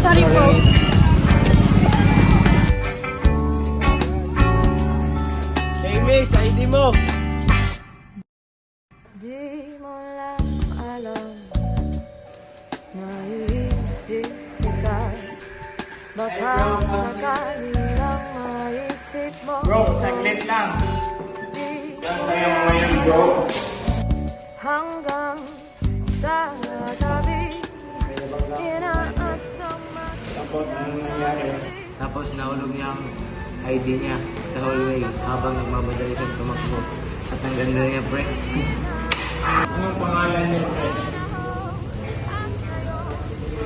Sorry po. Hey miss, ID mo! Di mo lang alam, naiisip kita. Baka sakali lang maisip mo. Bro, saglit lang. Yan sa'yo mo ngayon, bro. Hanggang sa gabi, inaasam Tapos, anong nangyari? Tapos nahulog niya ang ID niya sa hallway habang nagmamadali siyang tumakbo. At ang ganda niya, pre. Anong pangalan niya, pre?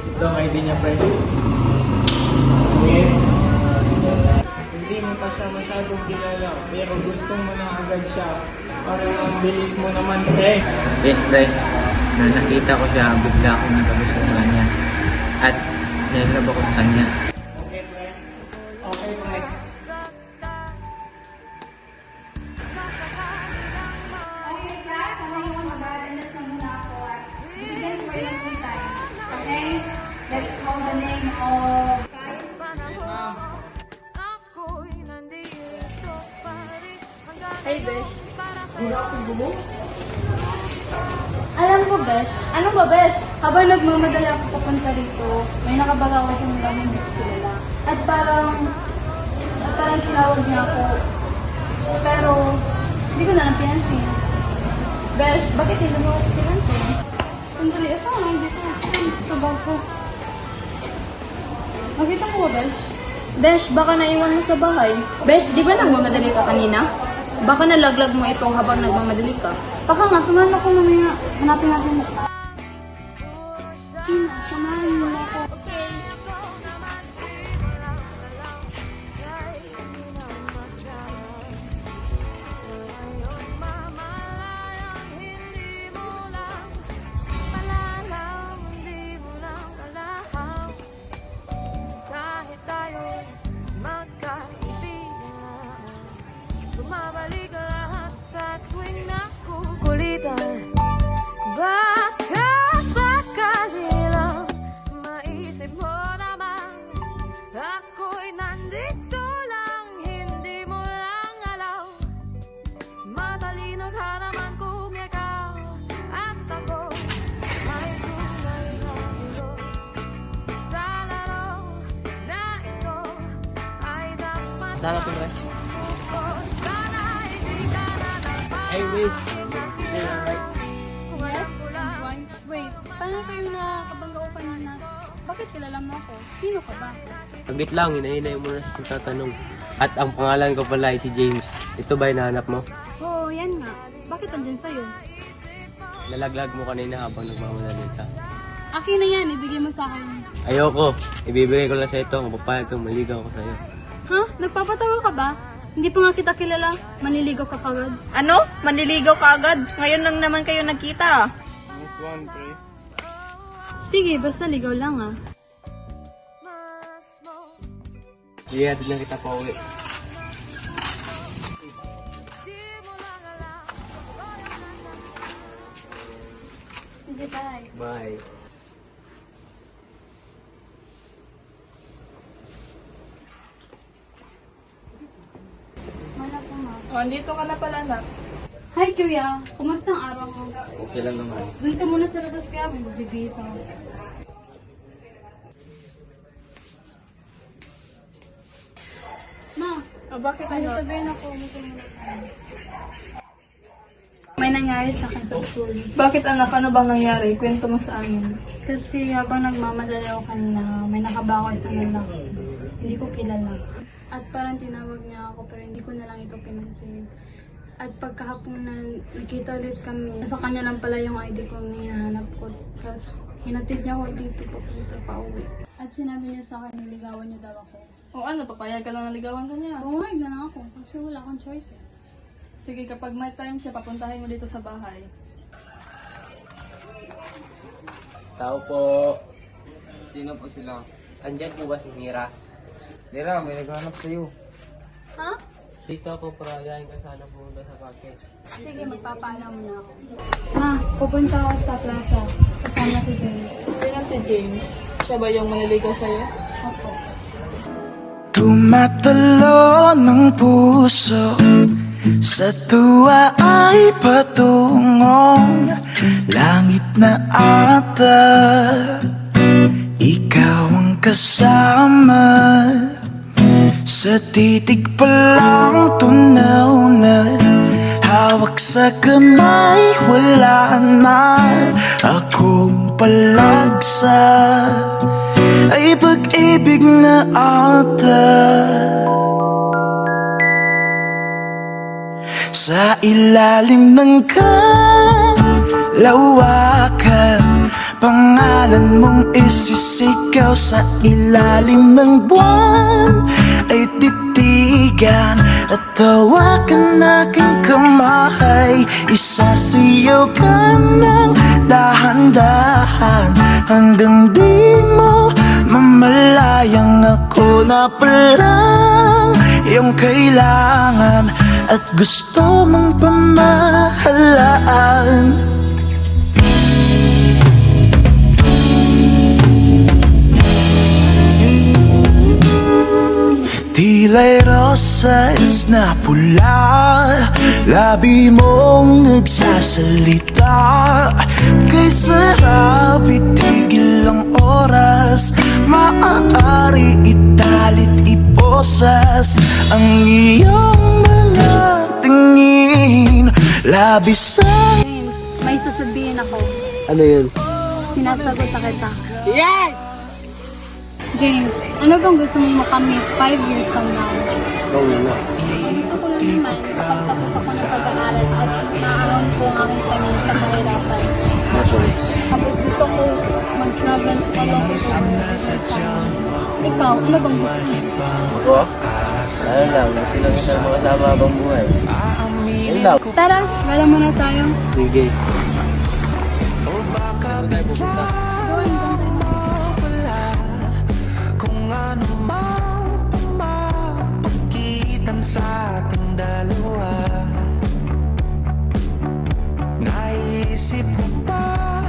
Ito ang ID niya, pre. Okay. Hindi mo pa siya masyadong kilala, pero gustong mo na agad siya. Parang ang bilis mo naman, pre. Yes, pre. Na nakita ko siya, bigla akong nagkagustuhan niya. At nainlove ako sa kanya. Okay, pre. Okay, pre. Okay, class. Sa ngayon, mag-aadandas na muna ako at bibigyan ko kayo ng full time. Okay? Let's call the name of... ako'y nandito pa rin. Hey, Besh. Hindi ako gulo. Alam ko, Besh. Ano ba, Besh? Habang nagmamadali ako papunta rito, may nakabaga ko sa mga hindi ko kilala. At parang tinawag niya ako. Pero, hindi ko na lang pinansin. Besh, bakit hindi mo ako pinansin? Sandali, asa ka lang dito? Sa bag ko. Makita mo ba, Besh? Besh, baka naiwan mo sa bahay. Besh, di ba nagmamadali ka kanina? Baka nalaglag mo ito habang nagmamadali ka. Baka nga, samahan ako mamaya. Hanapin natin mo. Samahan mo na ako. Kahit tayo'y magkaibigan, bumabalik lahat sa tuwing nakukulitan. Baka sakali lang maisip mo naman, ako'y nandito lang, hindi mo lang alam. Madali nagharaman kung ikaw at ako ay tunay na bilo. Sa laro na ito ay dapat Tala ko, pre. ko. Sana'y di ka na Hey miss, napapagod. Yes? Wait, paano kayo nakakabangga ko kanina? Bakit kilala mo ako? Sino ka ba? Saglit lang, hinahinay mo na sa tatanong. At ang pangalan ko pala ay si James. Ito ba hinahanap mo? Oo, yan nga. Bakit andyan sa'yo? Nalaglag mo kanina habang nagmamadali ka. Akin na yan, ibigay mo sa akin. Ayoko, ibibigay ko lang sa ito kung papayag kang maligaw ko sa'yo. Ha? Nagpapatawa ka ba? Hindi pa nga kita kilala. Maniligaw ka kagad. Ano? Manliligaw ka agad? Ngayon lang naman kayo nagkita. Miss One, pre. Sige, basta ligaw lang ah. Sige, hatid na kita pa uwi. Sige, bye. Bye. Wala po ma. Oh, andito ka na pala, anak. Hi kuya, kumusta ang araw mo? Okay lang naman. Doon ka muna sa labas kaya may magbibihis ako. Ma, Bakit ano ano? sabihin ako, mukhang muna tayo. May nangyari sa akin sa school. Bakit anak? Ano bang nangyari? Kwento mo sa amin. Kasi habang nagmamadali ako kanina, may nakabako isang lalaki. Hindi ko kilala. At parang tinawag niya ako pero hindi ko na lang ito pinansin. At pagkahapon na nakita ulit kami, sa kanya lang pala yung ID ko na hinahanap ko. Tapos hinatid niya ako dito papunta pa uwi. At sinabi niya sa akin, niligawan niya daw ako. O ano, papayag ka lang naligawan ka niya. Pumayag na lang ako kasi wala akong choice eh. Sige, kapag may time siya, papuntahin mo dito sa bahay. Tao po. Sino po sila? Andyan po ba si Mira? Mira, may naghanap sa'yo. Ha? Dito ako para ayahin ka sana pumunta sa parke. Sige, magpapaalam na ako. Ma, pupunta ako sa plaza. Kasama si James. Sino si James? Siya ba yung maniligaw sa'yo? Opo. Tumatalo ng puso sa tuwa ay patungong langit na ata. Ikaw ang kasama sa titig pa lang tunaw na hawak sa kamay, wala na akong palagsa. Ay pag-ibig na ata. Sa ilalim ng kalawakan, pangalan mong isisigaw. Sa ilalim ng buwan ay titigan at tawakan aking kamay. Isasiyaw ka ng dahan-dahan hanggang di mo mamalayang ako na palang iyong kailangan at gusto mong pamahalaan. Tila'y rosas na pula, labi mong nagsasalita. Kay sarap itigil ang oras, maaari italit iposas ang iyong mga tingin. Labis na James, may sasabihin ako. Ano yun? Sinasagot na kita. Yes! James, ano bang gusto mong makamit 5 years from now? Ikaw na. Gusto ko lang naman kapag tapos ako ng pag-aaral at naaaram ko ang aking family sa kahirapan. Tapos gusto ko mag-travel all over the world. Ikaw, ano bang gusto mo? Ako? Ano lang, sila sa mga tama habang buhay. Yun lang. Tara, wala muna tayo. Sige. Doon, kung ano mang pumapagkitan sa ating dalawa. Naisip mo ba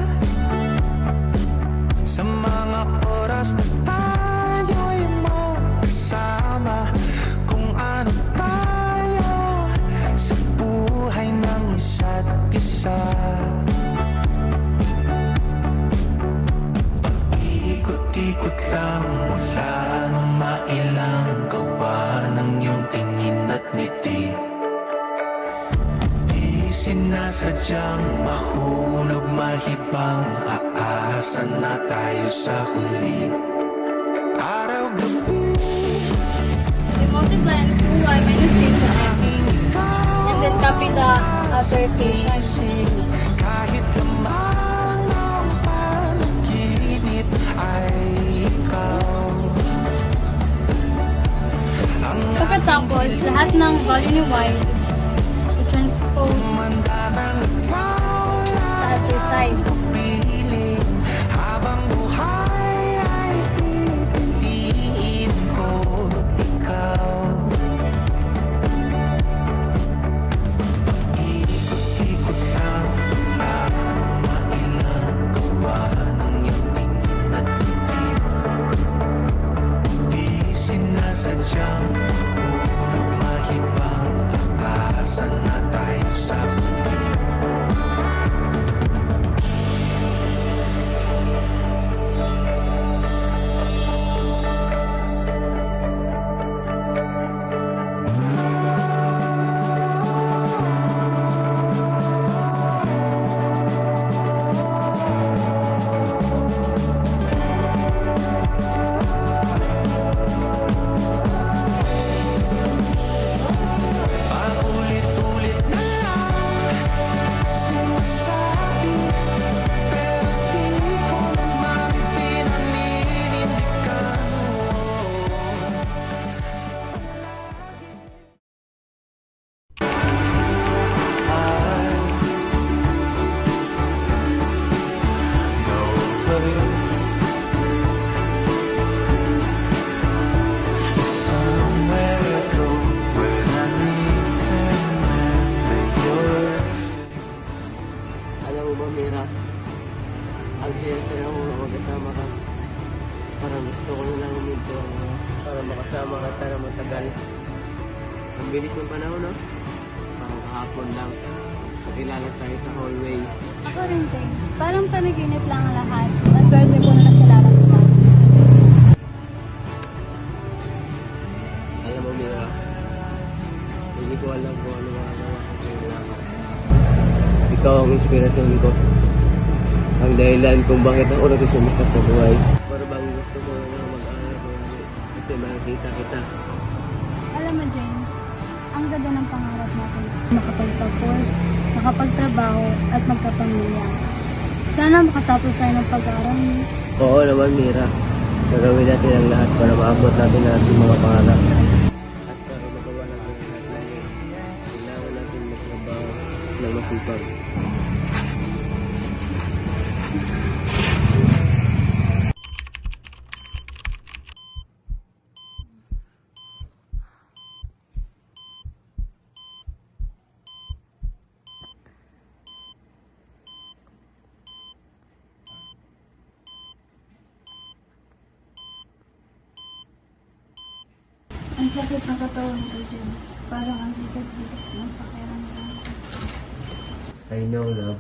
sa mga oras na tayo'y magkasama, kung ano tayo sa buhay ng isa't isa? Ikot-ikot lang mula nung mailang gawa ng iyong tingin at ngiti. Di sinasadyang mahulog, mahibang, aasa na tayo sa huli. Araw-gabi you multiply and 2y minus 3 and then copy the other equation. kahit lamang ang panaginip ay ikaw. Pagkatapos, lahat ng value ni y i-transpose sa other side. Habang buhay ay pipiliin ko ikaw. Ikot-ikot lang lang mailang gawa ng iyong tingin at ngiti. Di sinasadyang mahulog, mahibang, aasa na tayo sa huli. gusto ko lang huminto para makasama ka na matagal. Ang bilis ng panahon, no? Parang kahapon lang. Nakilala tayo sa hallway. Ako rin, James. Parang panaginip lang ang lahat. Ang swerte ko na nakilala kita. Alam mo, Mira, hindi ko alam kung ano magagawa ko kailangan. Ikaw ang inspirasyon ko. Ang dahilan kung bakit ako nagsusumikat sa buhay. Para bang gusto ko na mag-aaral ko kasi makikita kita. Alam mo, James, ang ganda ng pangarap natin. Makapagtapos, makapagtrabaho, at magkapamilya. Sana makatapos tayo ng pag-aaral mo. Oo naman, Mira. Gagawin natin ang lahat para maabot natin ang ating mga pangarap. At para magawa natin ang lahat na yun, kailangan natin magtrabaho ng masipag. Ang sakit ng katawan ko, James. Parang ang higit-higit ng pakiramdam. I know, love.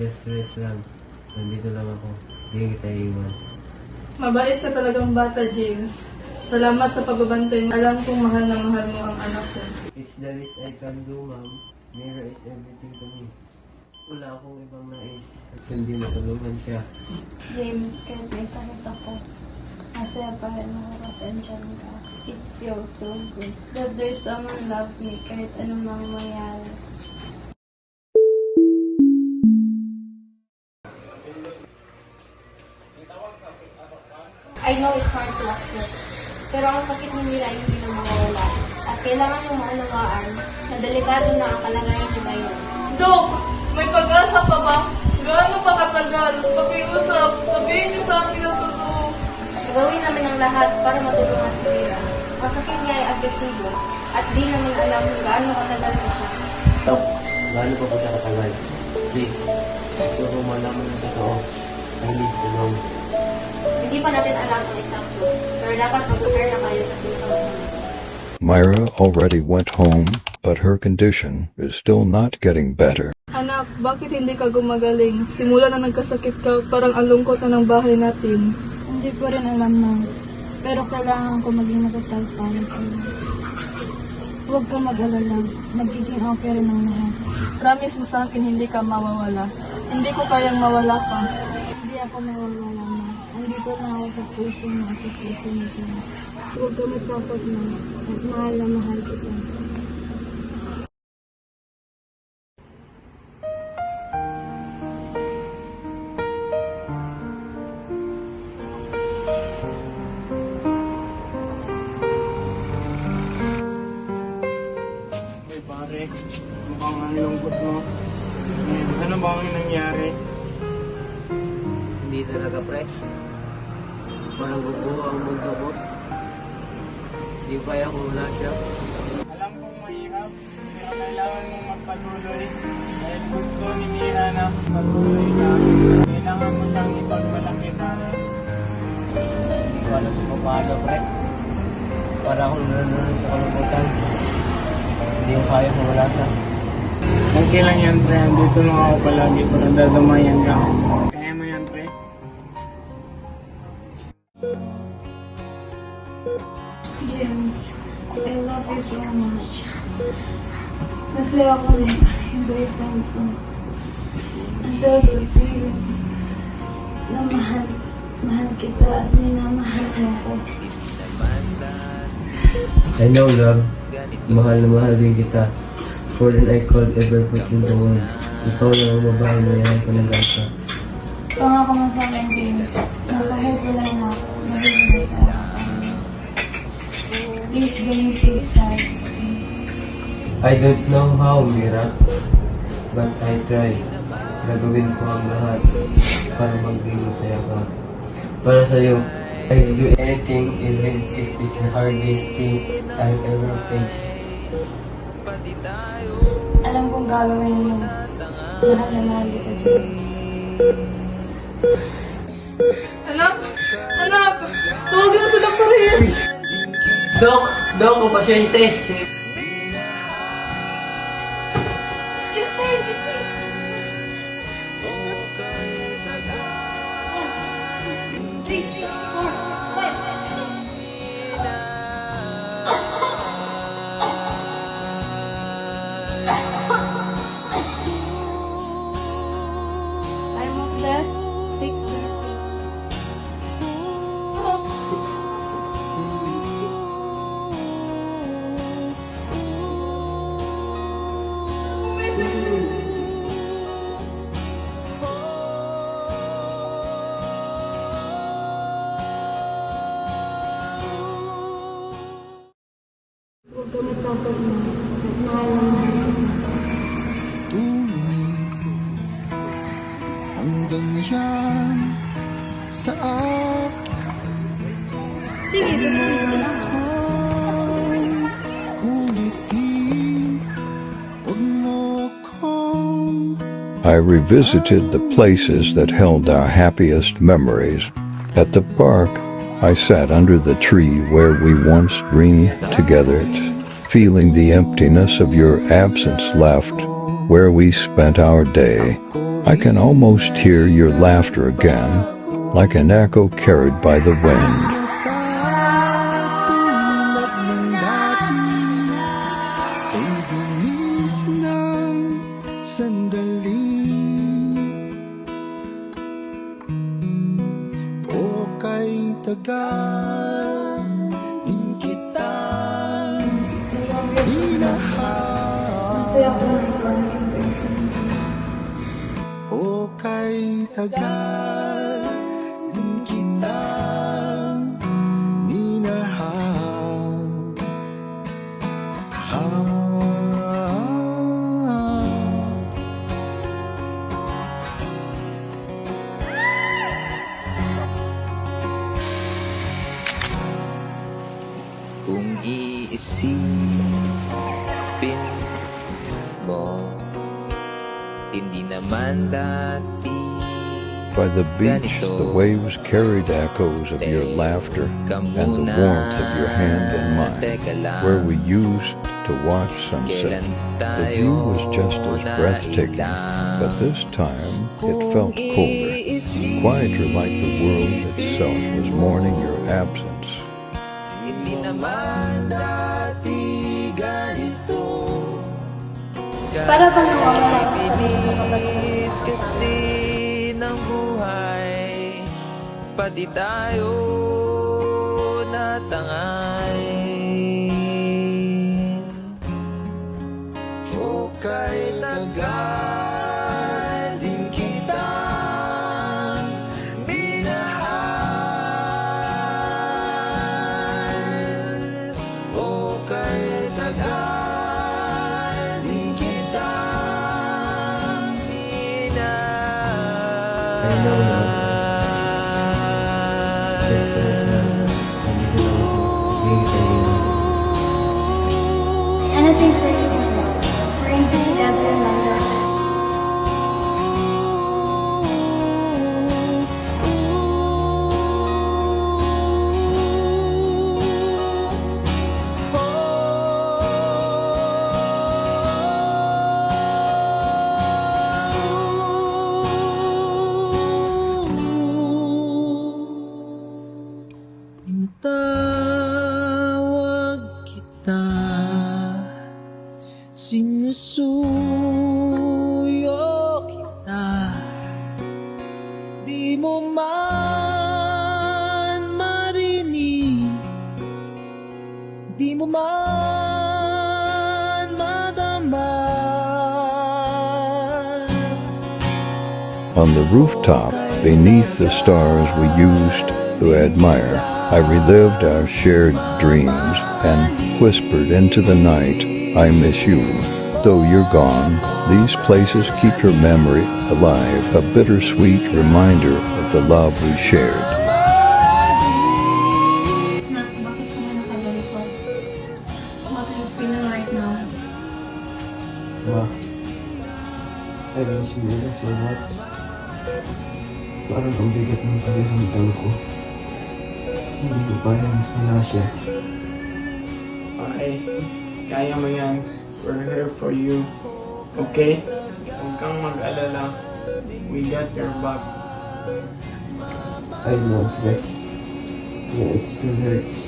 Just rest lang. Nandito lang ako. Hindi kita iiwan. Mabait ka talagang bata, James. Salamat sa pagbabantay. Alam kong mahal na mahal mo ang anak ko. It's the least I can do, ma'am. Mira is everything to me. Wala akong ibang nais at hindi matulungan siya. James, kahit may sakit ako, masaya pa rin ako kasi andyan ka. It feels so good that there's someone loves me kahit anong mangyayari. I know it's hard to accept. Pero ang sakit ni Mira ay hindi na mawawala. At kailangan yung maunawaan na delikado na ang kalagayan ni ngayon. Dok! May pag-asa pa ba? Gaano pa katagal? Pakiusap, sabihin niyo sa akin ang totoo. Gagawin namin ang lahat para matulungan si Mira. Masakit niya ay agresibo at di namin alam kung gaano katagal na siya. Stop. Gaano pa po siya katagal? Please. Gusto ko malaman ng totoo. I need to know. Hindi pa natin alam kung eksakto, pero dapat mag-prepare na kayo sa pinakamasama. Myra already went home, but her condition is still not getting better. Anak, bakit hindi ka gumagaling? Simula na nagkasakit ka, parang ang lungkot na ng bahay natin. Hindi ko rin alam na, pero kailangan ko maging matatag para sa'yo. Huwag ka mag-alala, magiging okay rin ang lahat. Promise mo sa akin hindi ka mawawala. Hindi ko kayang mawala pa. Hindi ako mawawala na. Andito na ako sa puso mo at sa puso ni James. Huwag ka matakot na at mahal na mahal kita. Ay pare, mukhang ang lungkot mo. Ano ba ang nangyari? Hindi talaga, pre. Parang bubuo ang mundo ko. Hindi pa kaya kung wala siya. Alam kong mahirap, pero kailangan mong magpatuloy. Dahil gusto ni Mira na patuloy ka, kailangan mo siyang ipagmalaki pare. Hindi ko alam kung paano, pre. Para akong nanonood sa kalungkutan. Hindi ko kaya kung wala siya. Okay lang yan pre, andito lang ako palagi para dadamayan ka. Kaya mo yan pre. James, I love you so much. Masaya ako din, yung boyfriend ko. Ang sarap sa piling na mahal kita at minamahal mo ako. I know, love. Mahal na mahal din kita. More than I could ever put in the words. Ikaw lang ang babae na yan panagasa. Pangako mo sa akin, James, na kahit wala na ako, magiging masaya ka. Please don't feel sad. I don't know how, Mira. But I try. Gagawin ko ang lahat para maging masaya ka. Para sa'yo, I will do anything even if it's the hardest thing I've ever faced. Alam kong gagawin mo. Mahal na mahal kita, James. Anak, Dok! Dok, ang pasyente! Kiss face, kiss face. Time of death, 6:30. Huwag ka magpapagod. Mahal Tumingin hanggang yan sa Sige, gusto mo lang. kulitin. Huwag mo akong I revisited the places that held our happiest memories. At the park, I sat under the tree where we once dreamed together, feeling the emptiness of your absence left where we spent our day. I can almost hear your laughter again, like an echo carried by the wind. tulad ng dati. Kay bilis ng sandali. O kay tagal din kitang minahal. Masaya ko na ikaw na yung boyfriend. O kay tagal din kitang minahal. Kung iisipin mo, hindi naman dati By the beach, the waves carried echoes of your laughter and the warmth of your hand in mine. Where we used to watch sunset, the view was just as breathtaking, but this time it felt colder, quieter, like the world itself was mourning your absence. Hindi naman dati ganito. Para bang nawawala ka sa Bilis kasi ng buhay, pati tayo natangayin. O kay tagal din kitang minahal. O kay tagal din kitang I know now. Just as nandito lang ako. Hingin sa iyo. anything for you. We're in this together in life. Tinatawag kita, sinusuyo kita, di mo man marinig, di mo man madama. On the rooftop, beneath the stars we used to admire, I relived our shared dreams and whispered into the night, I miss you. Though you're gone, these places keep your memory alive, a bittersweet reminder of the love we shared. Na, bakit ka nga nakaganito? What are you feeling right now? Ma, I miss you so much. Parang ang bigat ng pakiramdam ko. Hindi ko kayang wala siya. Okay? Kaya mo yan. We're here for you. Okay? Huwag kang mag-alala. We got your back. I know, Fred. Yeah, it still hurts.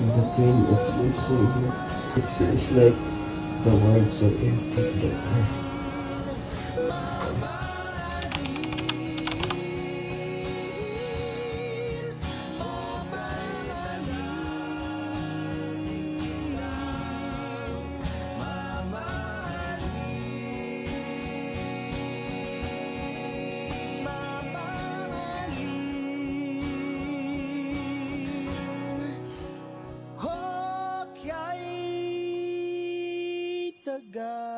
The pain of losing you. It feels like the world's so empty that time. Okay, tagal